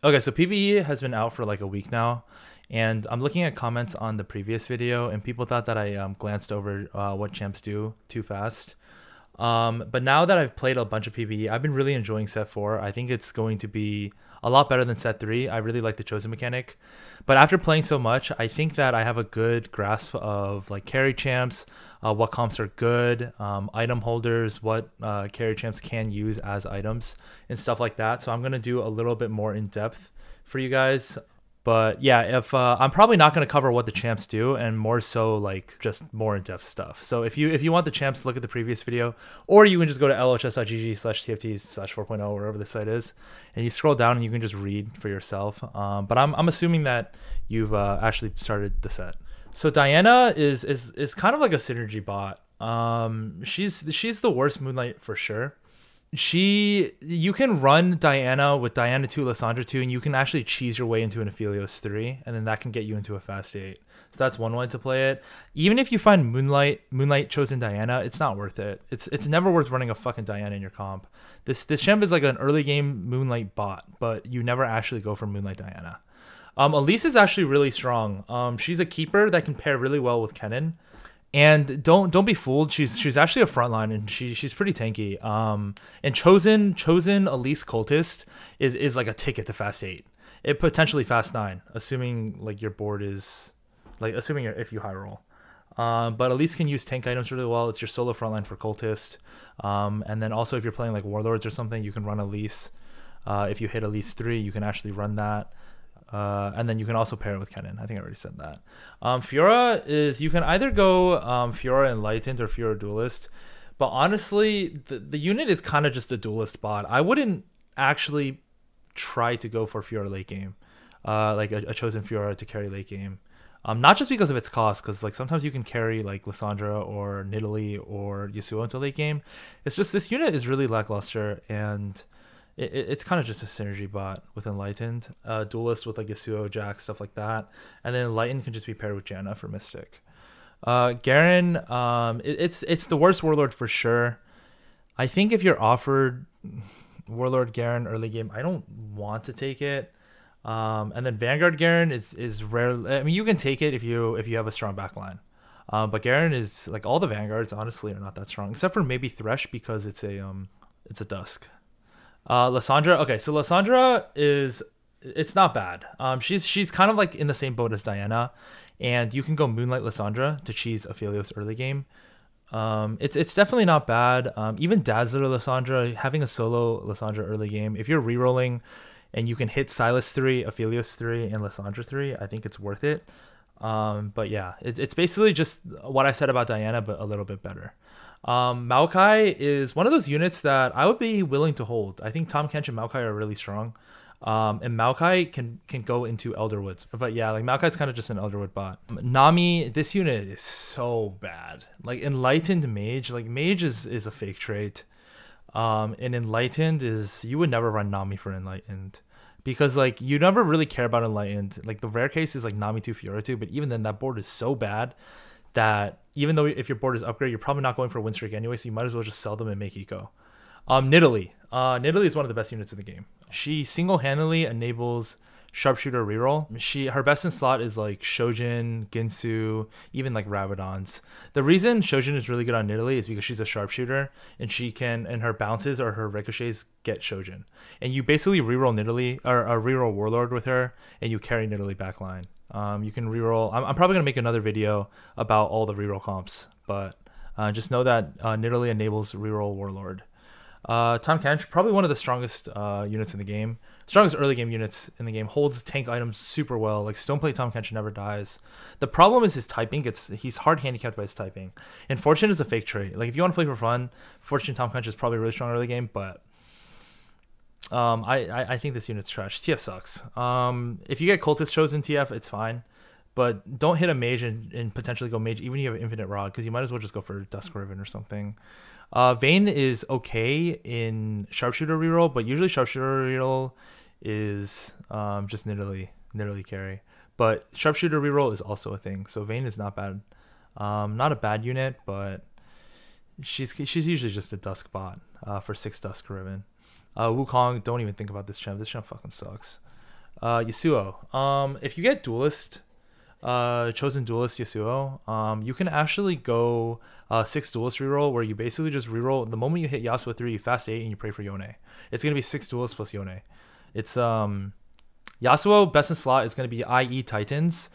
Okay, so PvE has been out for like a week now, and I'm looking at comments on the previous video, and people thought that I glanced over what champs do too fast. But now that I've played a bunch of PvE, I've been really enjoying set 4. I think it's going to be a lot better than set 3. I really like the chosen mechanic. But after playing so much, I think that I have a good grasp of like carry champs, what comps are good, item holders, what carry champs can use as items and stuff like that. So I'm going to do a little bit more in depth for you guys. But yeah, if I'm probably not going to cover what the champs do, and more so like just more in-depth stuff. So if you want the champs, look at the previous video, or you can just go to lhs.gg/tft/4.0, wherever the site is, and you scroll down and you can just read for yourself. But I'm assuming that you've actually started the set. So Diana is kind of like a synergy bot. She's the worst Moonlight for sure. You can run Diana with Diana 2, Lissandra 2, and you can actually cheese your way into an Felios 3, and then that can get you into a fast 8. So that's one way to play it. Even if you find Moonlight chosen Diana, it's not worth it. It's never worth running a fucking Diana in your comp. This champ is like an early game Moonlight bot, but you never actually go for Moonlight Diana. Elise is actually really strong. She's a keeper that can pair really well with Kennen. And don't be fooled. She's actually a frontline, and she's pretty tanky. And chosen Elise cultist is like a ticket to fast 8. It potentially fast 9, assuming like your board is like if you high roll. But Elise can use tank items really well. It's your solo frontline for cultist. And then also if you're playing like warlords or something, you can run Elise. If you hit Elise 3, you can actually run that. And then you can also pair it with Kennen. I think I already said that. Fiora is, you can either go Fiora Enlightened or Fiora Duelist, but honestly, the unit is kind of just a duelist bot. I wouldn't actually try to go for Fiora late game, like a chosen Fiora to carry late game. Not just because of its cost, because like sometimes you can carry like Lissandra or Nidalee or Yasuo into late game. It's just this unit is really lackluster, and it's kind of just a synergy bot with Enlightened, duelist with like Yasuo, Jax, stuff like that, and then Enlightened can just be paired with Janna for Mystic. Garen, it's the worst warlord for sure. I think if you're offered warlord Garen early game, I don't want to take it. And then Vanguard Garen is rare. I mean, you can take it if you have a strong backline. But Garen is like, all the Vanguards honestly are not that strong, except for maybe Thresh because it's a Dusk. Lissandra. Okay, so Lissandra it's not bad. She's kind of like in the same boat as Diana, and you can go Moonlight Lissandra to cheese Aphelios early game. It's definitely not bad. Even Dazzler Lissandra, having a solo Lissandra early game, if you're rerolling and you can hit Silas 3, Aphelios 3, and Lissandra 3, I think it's worth it. But yeah, it's basically just what I said about Diana, but a little bit better. Maokai is one of those units that I would be willing to hold. I think Tomcat and Maokai are really strong. And Maokai can go into Elderwoods. But yeah, like Maokai's kind of just an Elderwood bot. Nami, this unit is so bad. Like Enlightened Mage, like Mage is a fake trait. And Enlightened is, you would never run Nami for Enlightened. Because like you never really care about Enlightened. Like the rare case is like Nami 2, Fiora 2, but even then that board is so bad that even though if your board is upgraded, you're probably not going for a win streak anyway, so you might as well just sell them and make eco. Nidalee. Nidalee is one of the best units in the game. She single-handedly enables sharpshooter reroll. Her best in slot is like Shojin, Ginsu, even like Rabadons. The reason Shojin is really good on Nidalee is because she's a sharpshooter, and and her bounces or her ricochets get Shojin. And you basically reroll Nidalee or reroll Warlord with her, and you carry Nidalee backline. You can reroll. I'm probably gonna make another video about all the reroll comps, but just know that Nidalee enables reroll Warlord. Tomcat, probably one of the strongest units in the game, strongest early game units in the game. Holds tank items super well. Like Stoneplate Tomcat never dies. The problem is his typing. He's hard handicapped by his typing. And Fortune is a fake trait. Like if you want to play for fun, Fortune Tomcat is probably really strong early game, but I think this unit's trash. TF sucks. If you get Cultist chosen TF, it's fine, but don't hit a mage and potentially go mage even if you have infinite rod, because you might as well just go for Dusk Riven or something. Vayne is okay in sharpshooter reroll, but usually sharpshooter reroll is just Nidalee carry. But sharpshooter reroll is also a thing, so Vayne is not bad. Not a bad unit, but she's usually just a Dusk bot for 6 Dusk Riven. Wukong, don't even think about this champ. This champ fucking sucks. Yasuo. If you get duelist, chosen duelist Yasuo, you can actually go 6 duelist reroll, where you basically just reroll the moment you hit Yasuo 3, you fast 8 and you pray for Yone. It's gonna be 6 duelist plus Yone. It's Yasuo best in slot is gonna be IE Titans.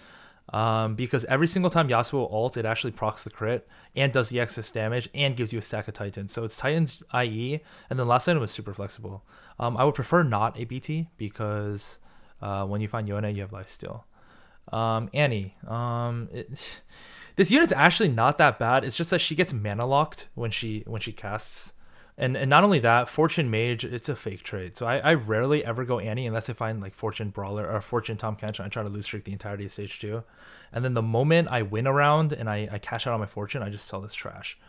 Because every single time Yasuo ult, it actually procs the crit and does the excess damage and gives you a stack of Titans. So it's Titans IE, and then last item was super flexible. I would prefer not a BT because when you find Yone, you have lifesteal. Annie, this unit's actually not that bad. It's just that she gets mana locked when she casts. And not only that, Fortune Mage, it's a fake trade. So I rarely ever go Annie unless I find like Fortune Brawler or Fortune Tomcat and I try to lose streak the entirety of stage 2. And then the moment I win a round and I cash out on my Fortune, I just sell this trash.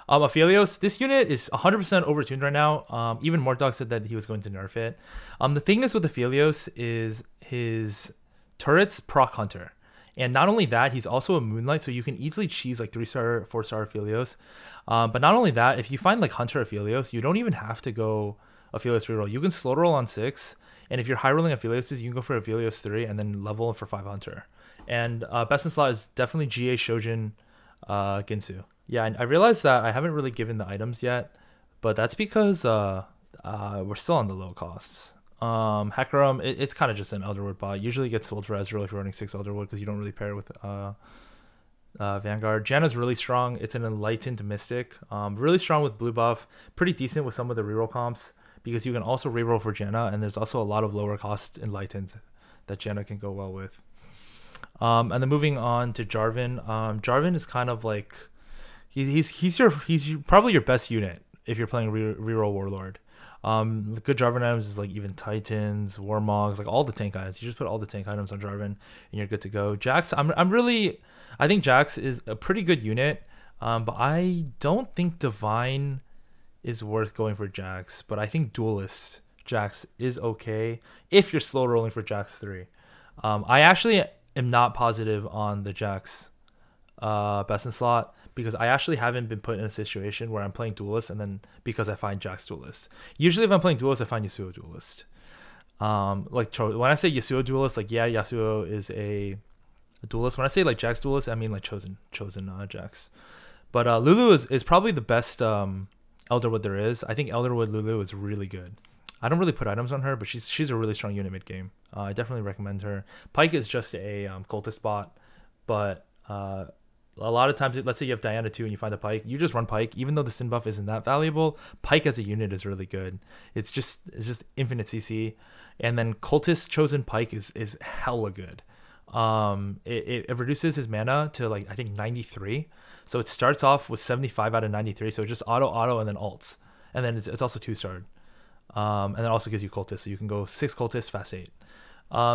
Felios, this unit is 100% overtuned right now. Even Mortdog said that he was going to nerf it. The thing is with the Felios is his turrets proc Hunter. And not only that, he's also a Moonlight, so you can easily cheese like 3-star, 4-star Felios. But not only that, if you find like Hunter or Felios, you don't even have to go a Felios reroll. You can slow roll on 6, and if you're high rolling a Felios, you can go for a Felios 3 and then level for 5 Hunter. And best in slot is definitely GA Shojin Ginsu. Yeah, I realized that I haven't really given the items yet, but that's because we're still on the low costs. Hecarim, it's kind of just an Elderwood bot. Usually gets sold for Ezreal if you're running 6 Elderwood because you don't really pair it with Vanguard. Janna's really strong. It's an Enlightened Mystic. Really strong with blue buff. Pretty decent with some of the reroll comps because you can also reroll for Janna, and there's also a lot of lower cost Enlightened that Janna can go well with. And then moving on to Jarvan. Jarvan is kind of like he's probably your best unit if you're playing reroll Warlord. The good Jarvan items is like even Titans, Warmogs, like all the tank items. You just put all the tank items on Jarvan and you're good to go. Jax, I think Jax is a pretty good unit, but I don't think Divine is worth going for Jax. But I think Duelist Jax is okay if you're slow rolling for Jax 3. I actually am not positive on the Jax best in slot, because I actually haven't been put in a situation where I'm playing Duelist and then because I find Jax Duelist. Usually if I'm playing Duelist, I find Yasuo Duelist. When I say Yasuo Duelist, like yeah, Yasuo is a Duelist. When I say like Jax Duelist, I mean like chosen Jax. But Lulu is probably the best Elderwood there is. I think Elderwood Lulu is really good. I don't really put items on her, but she's a really strong unit mid game. I definitely recommend her. Pike is just a cultist bot, but a lot of times, let's say you have Diana 2 and you find a Pike, you just run Pike. Even though the Sin buff isn't that valuable, Pike as a unit is really good. It's just infinite CC. And then Cultist Chosen Pike is hella good. It reduces his mana to like I think 93. So it starts off with 75 out of 93. So it just auto and then ults. And then it's also 2-starred. And then also gives you Cultist. So you can go 6 Cultists, fast 8.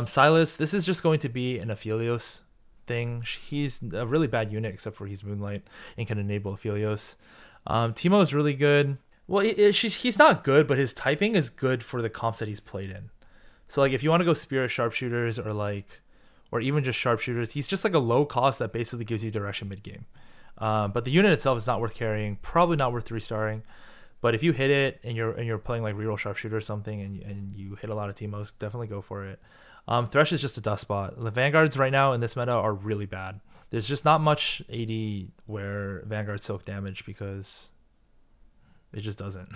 Silas, this is just going to be an Aphelios thing. He's a really bad unit except for he's Moonlight and can enable Felios. Teemo is really good. Well, he's not good, but his typing is good for the comps that he's played in. So like if you want to go Spirit Sharpshooters or even just Sharpshooters, he's just like a low cost that basically gives you direction mid game. But the unit itself is not worth carrying, probably not worth 3-starring. But if you hit it and you're playing like reroll Sharpshooter or something and you hit a lot of Teemos, definitely go for it. Thresh is just a dust spot. The Vanguards right now in this meta are really bad. There's just not much AD where Vanguard soak damage because it just doesn't.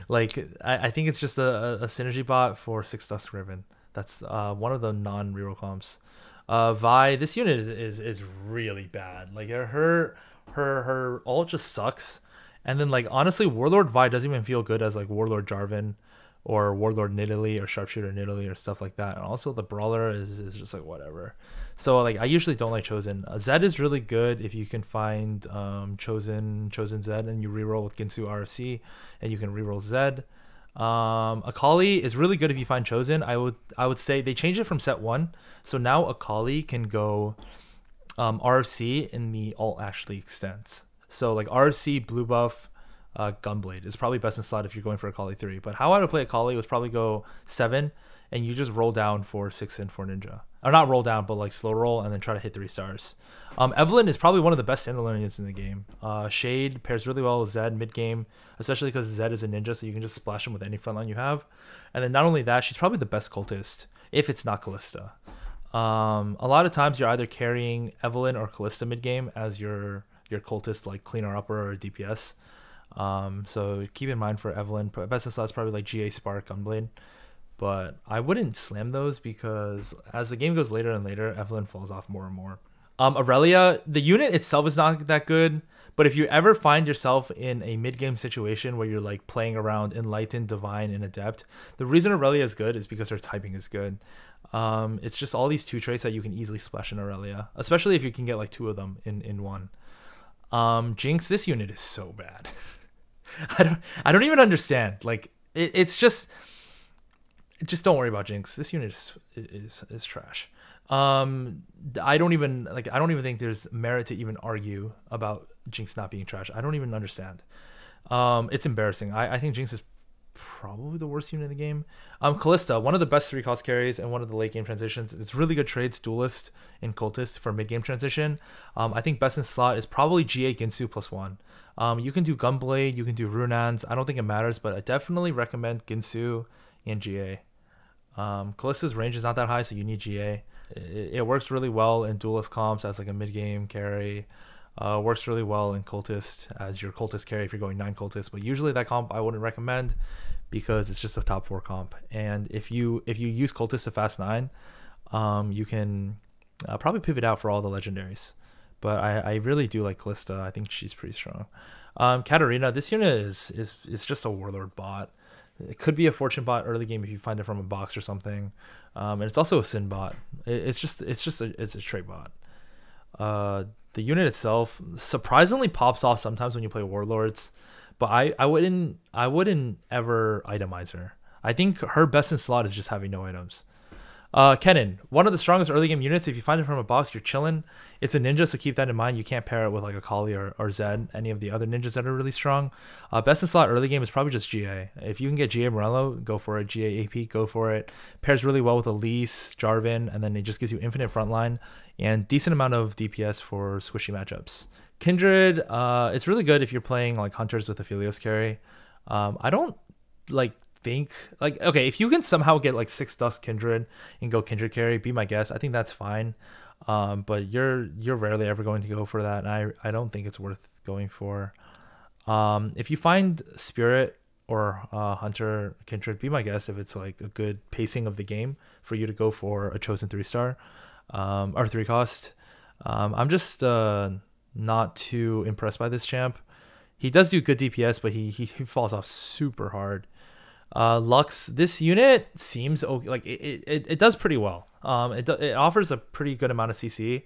Like I think it's just a synergy bot for 6 Dusk Riven. That's one of the non-reroll comps. Vi, this unit is really bad. Like her ult just sucks. And then like honestly, Warlord Vi doesn't even feel good as like Warlord Jarvan or Warlord Nidalee or Sharpshooter Nidalee or stuff like that. And also the Brawler is just like whatever. So like I usually don't like Chosen. Zed is really good if you can find Chosen Zed and you reroll with Ginsu RFC and you can reroll Zed. Akali is really good if you find Chosen. I would say they changed it from set 1. So now Akali can go RFC and the ult actually extends. So like RFC, blue buff, Gunblade is probably best in slot if you're going for Akali 3. But how I would play Akali was probably go 7 and you just roll down for 6 and 4 Ninja. Or not roll down, but like slow roll and then try to hit 3 stars. Evelynn is probably one of the best standalone units in the game. Shade pairs really well with Zed mid game, especially because Zed is a ninja, so you can just splash him with any frontline you have. And then not only that, she's probably the best cultist. if it's not Kalista. A lot of times you're either carrying Evelynn or Kalista mid game as your cultist like cleaner upper or DPS. So keep in mind for Evelynn, best in slot is probably like GA Spark Gunblade, but I wouldn't slam those because as the game goes later and later, Evelynn falls off more and more. Aurelia, the unit itself is not that good, but if you ever find yourself in a mid-game situation where you're like playing around Enlightened, Divine, and Adept, the reason Aurelia is good is because her typing is good. It's just all these 2 traits that you can easily splash in Aurelia, especially if you can get like 2 of them in one. Jinx, this unit is so bad. I don't even understand. Like it's just don't worry about Jinx. This unit is trash. I don't even think there's merit to even argue about Jinx not being trash. I don't even understand. It's embarrassing. I think Jinx is probably the worst unit in the game. Kalista, one of the best 3-cost carries and one of the late game transitions. It's really good trades, Duelist and Cultist for mid game transition. I think best in slot is probably GA Ginsu +1. You can do Gunblade, you can do Runans. I don't think it matters, but I definitely recommend Ginsu and GA. Kalista's range is not that high, so you need GA. It works really well in Duelist comps as like a mid game carry. Works really well in Cultist as your Cultist carry if you're going 9 Cultists, but usually that comp I wouldn't recommend because it's just a top 4 comp. And if you use Cultist to fast 9, you can probably pivot out for all the legendaries. But I really do like Kalista. I think she's pretty strong. Katarina, this unit is just a Warlord bot. It could be a Fortune bot early game if you find it from a box or something. And it's also a Sin bot. It's a trade bot. The unit itself surprisingly pops off sometimes when you play Warlords, but I wouldn't ever itemize her. I think her best in slot is just having no items. Kennen, one of the strongest early game units. If you find it from a box, you're chilling. It's a ninja, so keep that in mind. You can't pair it with like Akali or Zed, any of the other ninjas that are really strong. Best in slot early game is probably just GA. If you can get GA Morello, go for it. GA AP, go for it. Pairs really well with Elise, Jarvan, and then it just gives you infinite frontline and decent amount of DPS for squishy matchups. Kindred, it's really good if you're playing like hunters with a Felios carry. I don't think okay, if you can somehow get like 6 Dust Kindred and go Kindred carry, be my guest. I think that's fine. But you're rarely ever going to go for that, and I don't think it's worth going for. If you find Spirit or Hunter Kindred, be my guest if it's like a good pacing of the game for you to go for a chosen 3-star or 3-cost. I'm just not too impressed by this champ. He does do good DPS, but he falls off super hard. Lux, this unit seems okay. Like it does pretty well. It offers a pretty good amount of CC,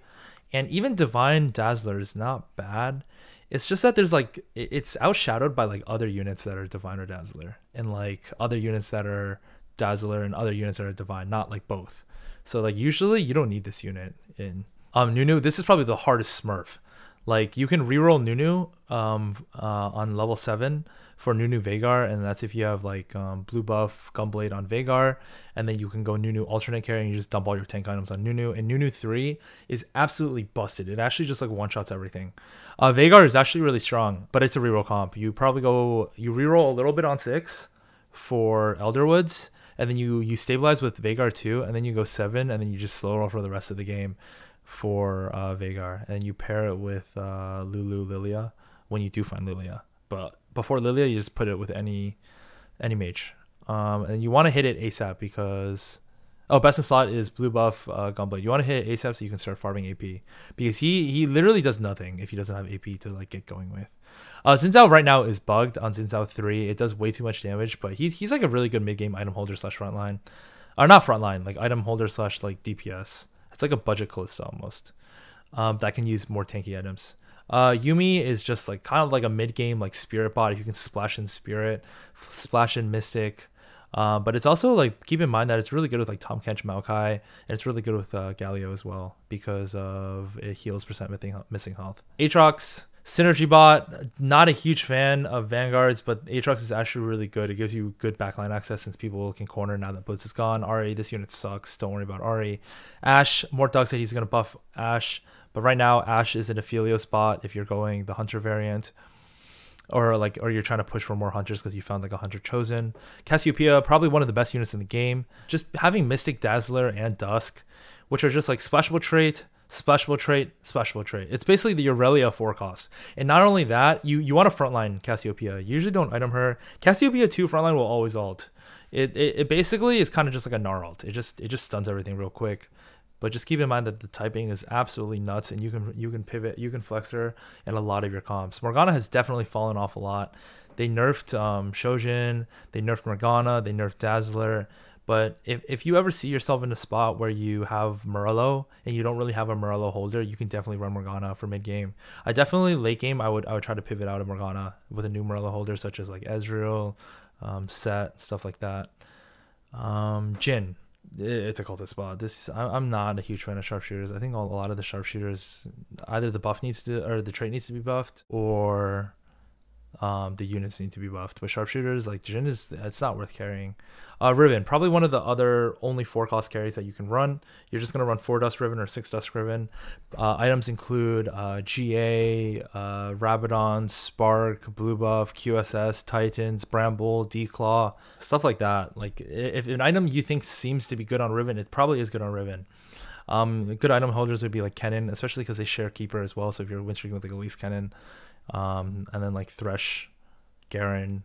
and even Divine Dazzler is not bad. It's just that there's like it's outshadowed by like other units that are Divine or Dazzler, and like other units that are Dazzler and other units that are Divine, not like both. So like usually you don't need this unit in Nunu. This is probably the hardest Smurf. Like you can reroll Nunu on level 7 for Nunu Veigar, and that's if you have like blue buff Gunblade on Veigar, and then you can go Nunu alternate carry and you just dump all your tank items on Nunu. And Nunu 3 is absolutely busted. It actually just like one-shots everything. Veigar is actually really strong, but it's a reroll comp. You probably you reroll a little bit on 6 for Elderwoods, and then you stabilize with Veigar 2, and then you go 7, and then you just slow roll for the rest of the game for Veigar, and you pair it with Lulu Lilia when you do find Lilia. But before Lilia, you just put it with any mage, and you want to hit it ASAP because best in slot is blue buff Gunblade. You want to hit it ASAP so you can start farming AP, because he literally does nothing if he doesn't have AP to like get going with. Xin Zhao right now is bugged on Xin Zhao 3. It does way too much damage, but he's like a really good mid game item holder / frontline, or not frontline, like item holder / like DPS. It's like a budget Kalista almost, that can use more tanky items. Yuumi is just like kind of like a mid game like Spirit bot. If you can splash in Spirit, splash in Mystic, but it's also like keep in mind that it's really good with like Tomcat Maokai, and it's really good with Galio as well because of it heals % missing health. Aatrox synergy bot, not a huge fan of Vanguards, but Aatrox is actually really good. It gives you good backline access since people can corner now that Blitz is gone. Ahri, this unit sucks. Don't worry about Ahri. Ashe, Mortdog said he's going to buff Ashe, but right now Ashe is in a Felios bot if you're going the Hunter variant. or you're trying to push for more hunters because you found like a hunter chosen. Cassiopeia, probably one of the best units in the game. Just having Mystic, Dazzler, and Dusk, which are just like splashable trait, splashable trait, splashable trait. It's basically the Aurelia 4 cost. And not only that, you want to frontline Cassiopeia. You usually don't item her. Cassiopeia 2 frontline will always ult. It basically is kind of just like a Gnar ult. It just stuns everything real quick. But just keep in mind that the typing is absolutely nuts, and you can pivot, you can flex her in a lot of your comps. Morgana has definitely fallen off a lot. They nerfed Shojin, they nerfed Morgana, they nerfed Dazzler. But if you ever see yourself in a spot where you have Morello and you don't really have a Morello holder, you can definitely run Morgana for mid game. I definitely late game I would try to pivot out of Morgana with a new Morello holder such as like Ezreal, Set, stuff like that. Jhin. It's a cultist spot. I'm not a huge fan of sharpshooters. I think a lot of the sharpshooters, either the buff needs to, or the trait needs to be buffed, or the units need to be buffed. But sharpshooters like Jhin it's not worth carrying. Riven, probably one of the other only 4 cost carries that you can run. You're just gonna run 4 Dust Riven or 6 Dust Riven. Items include GA, Rabadon, Spark, Blue Buff, QSS, Titans, Bramble, Declaw, stuff like that. Like if an item you think seems to be good on Riven, it probably is good on Riven. Good item holders would be like Kennen, especially because they share Keeper as well. So if you're win streaking with like Elise Kennen, and then like Thresh, Garen,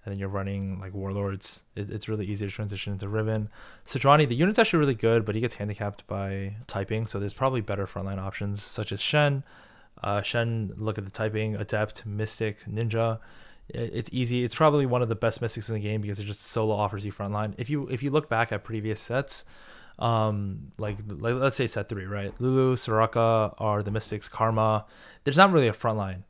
and then you're running like Warlords, it's really easy to transition into Riven. Sejuani, the unit's actually really good, but he gets handicapped by typing, so there's probably better frontline options such as Shen. Shen, look at the typing, Adept, Mystic, Ninja. It's easy. It's probably one of the best Mystics in the game because it just solo offers you frontline. If you look back at previous sets, like let's say set 3, right? Lulu, Soraka are the Mystics, Karma. There's not really a frontline.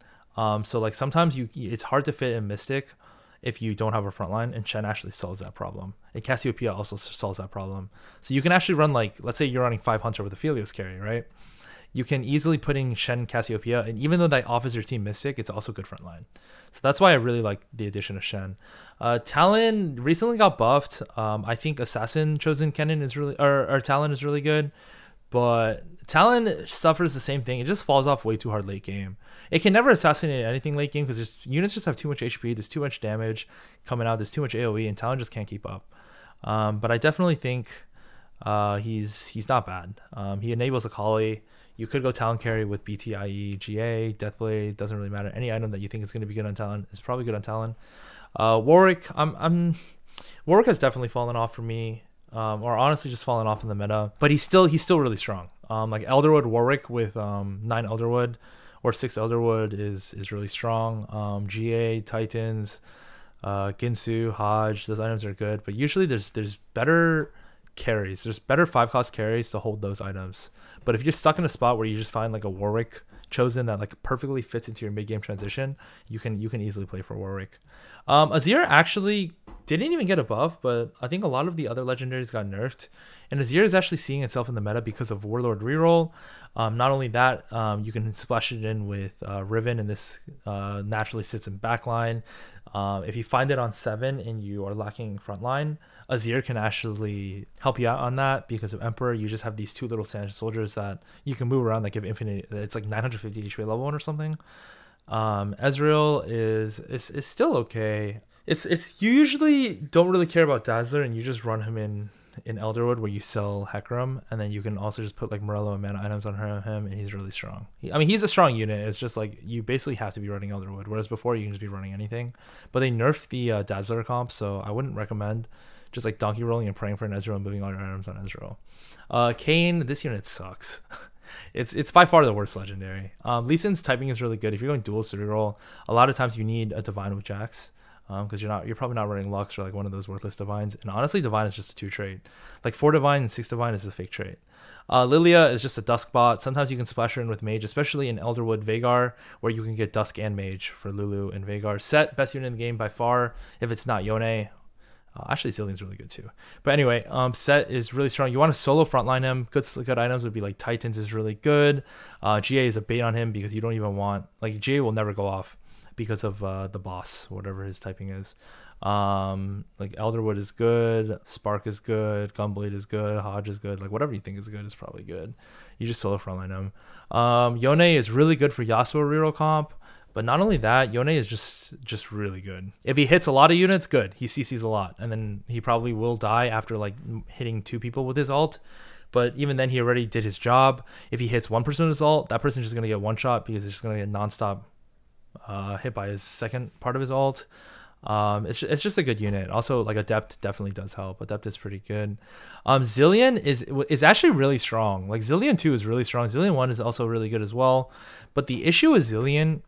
So like sometimes it's hard to fit in Mystic if you don't have a frontline, and Shen actually solves that problem. And Cassiopeia also solves that problem. So you can actually run like, let's say you're running 5 Hunter with a Felios carry, right? You can easily put in Shen, Cassiopeia, and even though that offers your team Mystic, it's also good frontline. So that's why I really like the addition of Shen. Talon recently got buffed. I think Assassin chosen Kennen is really, or Talon is really good, but Talon suffers the same thing. It just falls off way too hard late game. It can never assassinate anything late game because units just have too much HP. There's too much damage coming out. There's too much AoE, and Talon just can't keep up. But I definitely think he's not bad. He enables Akali. You could go Talon carry with BTIE, GA, Deathblade. Doesn't really matter. Any item that you think is going to be good on Talon is probably good on Talon. Warwick, Warwick has definitely fallen off for me. Or honestly just fallen off in the meta, but he's still really strong. Like Elderwood Warwick with 9 Elderwood or 6 Elderwood is really strong. GA, Titans, Ginsu, Hodge, those items are good, but usually there's better carries. There's better 5 cost carries to hold those items. But if you're stuck in a spot where you just find like a Warwick chosen that like perfectly fits into your mid game transition, you can easily play for Warwick. Azir actually didn't even get a buff, but I think a lot of the other legendaries got nerfed, and Azir is actually seeing itself in the meta because of Warlord reroll. Not only that, you can splash it in with Riven, and this naturally sits in backline. If you find it on 7 and you are lacking frontline, Azir can actually help you out on that because of Emperor. You just have these 2 little Sand Soldiers that you can move around that give infinite. It's like 950 HP level 1 or something. Ezreal is still okay. It's you usually don't really care about Dazzler, and you just run him in Elderwood where you sell Hecarim, and then you can also just put like Morello and mana items on him, and he's really strong. I mean, he's a strong unit. It's just like you basically have to be running Elderwood, whereas before you can just be running anything. But they nerfed the Dazzler comp, so I wouldn't recommend just like donkey rolling and praying for an Ezreal and moving all your items on Ezreal. Kayn, this unit sucks. It's by far the worst legendary. Lee Sin's typing is really good. If you're going dual reroll, a lot of times you need a Divine with Jax. Because you're probably not running Lux or like one of those worthless Divines. And honestly, Divine is just a 2 trait. Like 4 Divine and 6 Divine is a fake trait. Lilia is just a Dusk bot. Sometimes you can splash her in with Mage, especially in Elderwood Veigar, where you can get Dusk and Mage for Lulu and Veigar. Set, best unit in the game by far, if it's not Yone. Actually, Zillion's really good too. But anyway, Set is really strong. You want to solo frontline him. Good items would be like Titans is really good. GA is a bait on him because you don't even want... Like, GA will never go off because of the boss, whatever his typing is. Like Elderwood is good, Spark is good, Gunblade is good, Hodge is good. Like whatever you think is good is probably good. You just solo frontline him. Yone is really good for Yasuo reroll comp, But not only that, Yone is just really good. If he hits a lot of units, good. He CCs a lot, and then he probably will die after like hitting 2 people with his ult. But even then, he already did his job. If he hits one person with his ult, that person's just gonna get one shot because he's just gonna get nonstop hit by his second part of his ult. It's just a good unit. Also, like Adept definitely does help. Adept is pretty good. Zillion is actually really strong. Like Zillion 2 is really strong. Zillion 1 is also really good as well. But the issue with Zillion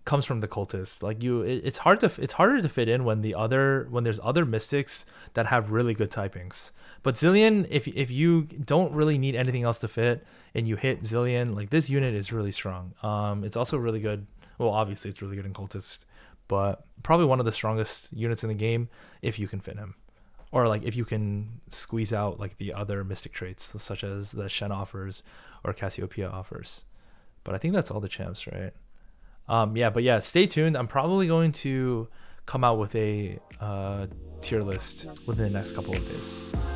comes from the cultist. Like it's harder to fit in when there's other mystics that have really good typings. But Zillion, if you don't really need anything else to fit and you hit Zillion, like this unit is really strong. It's also really good. Well, obviously it's really good in cultist, but probably one of the strongest units in the game if you can fit him, or like if you can squeeze out like the other mystic traits such as the Shen offers or Cassiopeia offers. But I think that's all the champs, right? Yeah, stay tuned. I'm probably going to come out with a tier list within the next couple of days.